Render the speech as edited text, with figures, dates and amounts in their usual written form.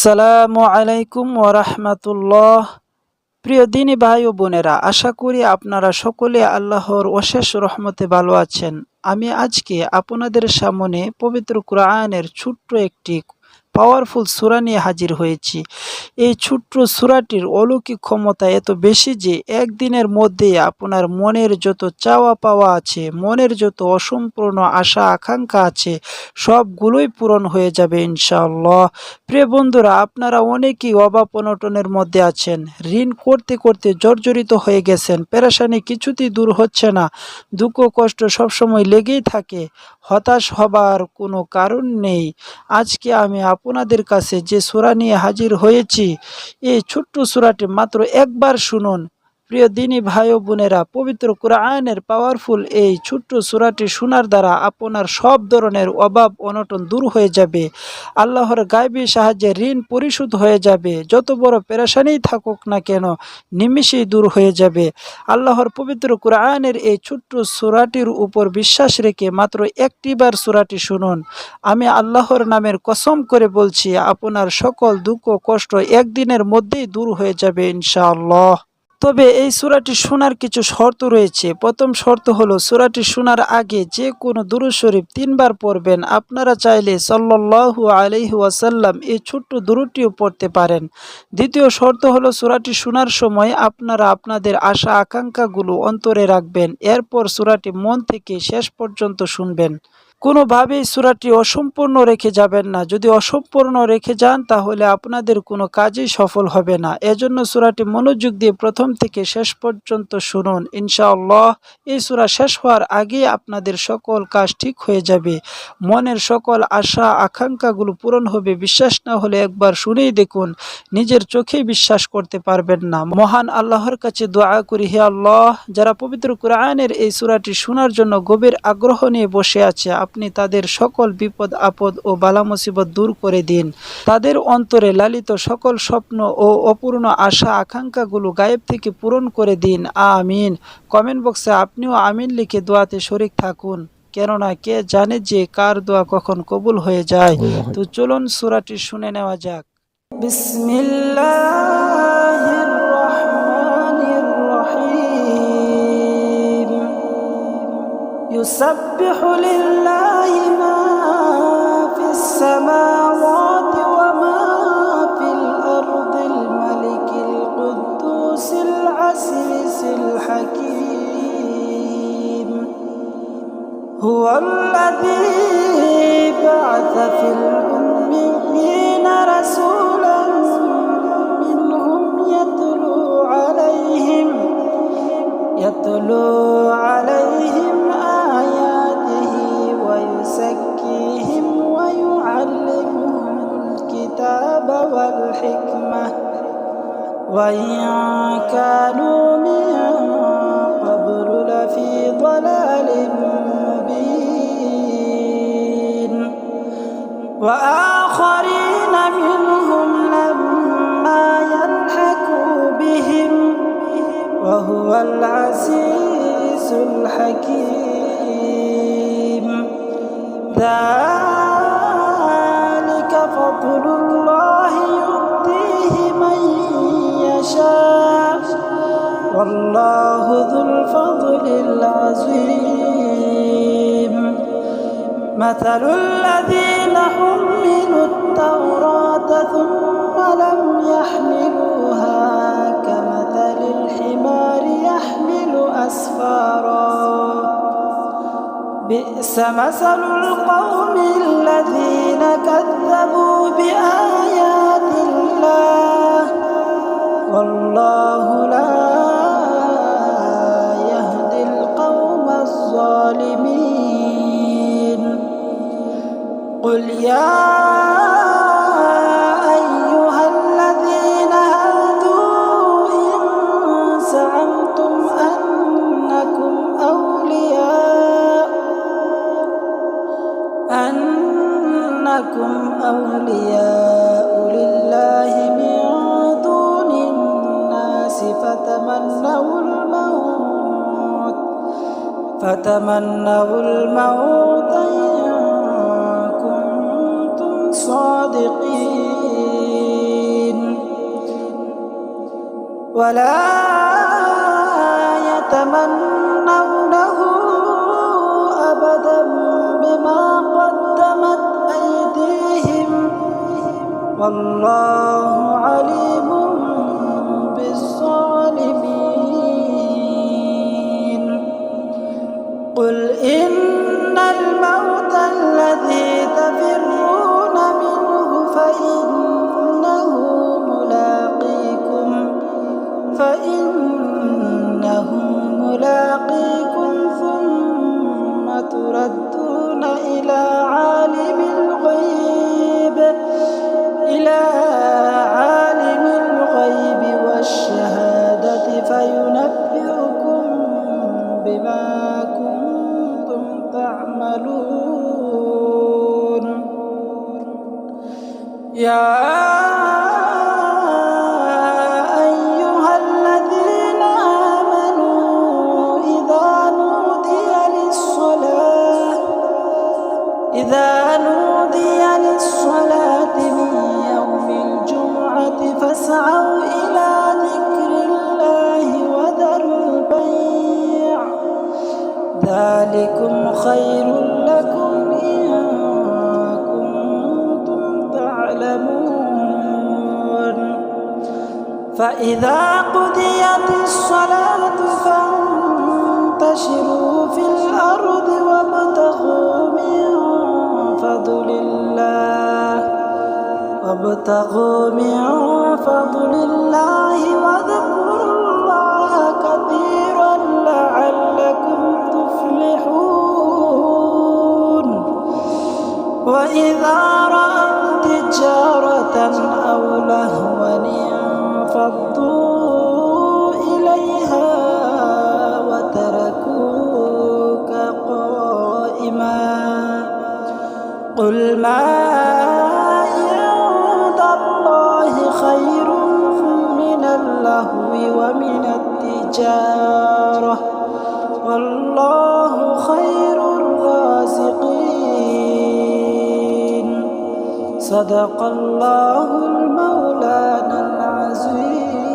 আসসালামু আলাইকুম ওরহমতুল্লাহ। প্রিয় দিনী ভাই ও বোনেরা, আশা করি আপনারা সকলে আল্লাহর অশেষ রহমতে ভালো আছেন। আমি আজকে আপনাদের সামনে পবিত্র কোরআনের ছোট্ট একটি পাওয়ারফুল সূরা নিয়ে হাজির হয়েছি। এই ছোট্ট সূরাটির অলৌকিক ক্ষমতা এত বেশি যে একদিনের মধ্যেই আপনার মনের যত চাওয়া পাওয়া আছে, মনের যত অসম্পূর্ণ আশা আকাঙ্ক্ষা আছে, সবগুলোই পূরণ হয়ে যাবে ইনশাআল্লাহ। প্রিয় বন্ধুরা, আপনারা অনেকেই অভাব অনটনের মধ্যে আছেন, ঋণ করতে করতে জর্জরিত হয়ে গেছেন, পেরেশানি কিছুতেই দূর হচ্ছে না, দুঃখ কষ্ট সবসময় লেগেই থাকে, হতাশ হবার কোনো কারণ নেই। আজকে আমি আপনাদের কাছে যে সূরা নিয়ে হাজির হয়েছি, এই ছোট্ট সূরাটি মাত্র একবার শুনুন। প্রিয় দিনী ভাই ও বোনেরা, পবিত্র কোরআনের পাওয়ারফুল এই ছোট্ট সূরাটি শোনার দ্বারা আপনার সব ধরনের অভাব অনটন দূর হয়ে যাবে। আল্লাহর গায়বী সাহায্যে ঋণ পরিশোধ হয়ে যাবে। যত বড় পেরেশানিই থাকুক না কেন, নিমিষেই দূর হয়ে যাবে। আল্লাহর পবিত্র কোরআনের এই ছোট্ট সূরাটির উপর বিশ্বাস রেখে মাত্র একটিবার সূরাটি শুনুন। আমি আল্লাহর নামের কসম করে বলছি, আপনার সকল দুঃখ কষ্ট একদিনের মধ্যেই দূর হয়ে যাবে ইনশাআল্লাহ। তবে এই সূরাটি শোনার কিছু শর্ত রয়েছে। প্রথম শর্ত হলো, সূরাটি শোনার আগে যে কোনো দুরূদ শরীফ 3 বার পড়বেন। আপনারা চাইলে সাল্লাল্লাহু আলাইহি ওয়াসাল্লাম এই ছোট্ট দুরূদটিও পড়তে পারেন। দ্বিতীয় শর্ত হলো, সূরাটি শোনার সময় আপনারা আপনাদের আশা আকাঙ্ক্ষাগুলো অন্তরে রাখবেন। এরপর সূরাটি মন থেকে শেষ পর্যন্ত শুনবেন। কোনোভাবেই সূরাটি অসম্পূর্ণ রেখে যাবেন না। যদি অসম্পূর্ণ রেখে যান তাহলে আপনাদের কোনো কাজই সফল হবে না। এজন্য সূরাটি মনোযোগ দিয়ে প্রথম থেকে শেষ পর্যন্ত শুনুন। ইনশাআল্লাহ এই সূরা শেষ হওয়ার আগেই আপনাদের সকল কাজ ঠিক হয়ে যাবে। মনের সকল আশা আকাঙ্ক্ষাগুলো পূরণ হবে। বিশ্বাস না হলে একবার শুনেই দেখুন, নিজের চোখেই বিশ্বাস করতে পারবেন না। মহান আল্লাহর কাছে দোয়া করি, হে আল্লাহ, যারা পবিত্র কোরআনের এই সূরাটি শোনার জন্য গভীর আগ্রহ নিয়ে বসে আছে, আপনি তাদের সকল বিপদ আপদ ও বালা মুসিবত দূর করে দিন। তাদের অন্তরে লালিত সকল স্বপ্ন ও অপূর্ণ আশা আকাঙ্ক্ষাগুলো গায়েব থেকে পূরণ করে দিন। আমিন। কমেন্ট বক্সে আপনিও আমিন লিখে দোয়াতে শরীক থাকুন, কেননা কে জানে যে কার দোয়া কখন কবুল হয়ে যায়। তো চলুন সূরাটি শুনে নেওয়া যাক। বিসমিল্লাহির রহমানির রহিম। ইউসাব্বিহু লিল্লাহি মা ফিস সামাওয়াতি ওয়া মা ফিল আরদিল মালিকিল কুদ্দুসিল আসিসিল হাকীম। হুয়াল্লাযী বা'আসা ফিল উম্মিয়্যিনা রাসূলান মিনহুম ইয়াতলু আলাইহিম আয়াতিহি ওয়া ইউযাক্কিহিম ওয়া ইউআল্লিমুহুমুল কিতাবা ওয়াল হিকমাহ ওয়া ইন কানূ মিন ক্বাবলু লাফী ضلالٍ মুবিন। ওয়া আখারিনা মিনহুম লাম্মা ইয়ালহাকু বিহিম ওয়া হুয়াল আজিজুল হাকীম। যালিকা ফাদলুল্লাহি ইউ'তিহি মান ইয়াশা ওয়াল্লাহু যুল ফাদলিল আযীম। মাসালুল লাযীনা হুম্মিলুত তাওরাতা থুম্মা লাম ইয়াহমিলুহা কামাসালিল হিমারি ইয়াহমিলু আসফারা। বি'সা মাসালুল কওমিল্লাযীনা কাযযাবু বিআয়াতিল্লাহ ওয়াল্লাহু লা ইয়াহদিল কওমাজ যালিমিন। قل يا أيها الذين هادوا إن زعمتم أنكم أولياء لله من دون الناس فتمنوا الموت إن كنتم صادقين. ولا يتمنونه أبدا بما قدمت أيديهم والله عليم بالظالمين. قل إن الموت الذي تفرون منه فإنه ملاقيكم ثم تردون إلى عالم الغيب والشهادة فينبئكم بما كنتم تعملون. يا أيها الذين آمنوا إذا نودي للصلاة من يوم الجمعة فاسعوا إلى ذكر الله وذروا البيع ذلكم خير لكم إن كنتم تعلمون. فإذا قضيت الصلاة فانتشروا في الأرض وابتغوا من فضل الله واذكروا الله كثيرا لعلكم تفلحون. وإذا رأوا تجارة أو لهوا انفضوا إليها وتركوك قائما. قل ما عند الله خير من اللهو ومن التجارة والله خير الرازقين. صدق الله المولانا العظيم.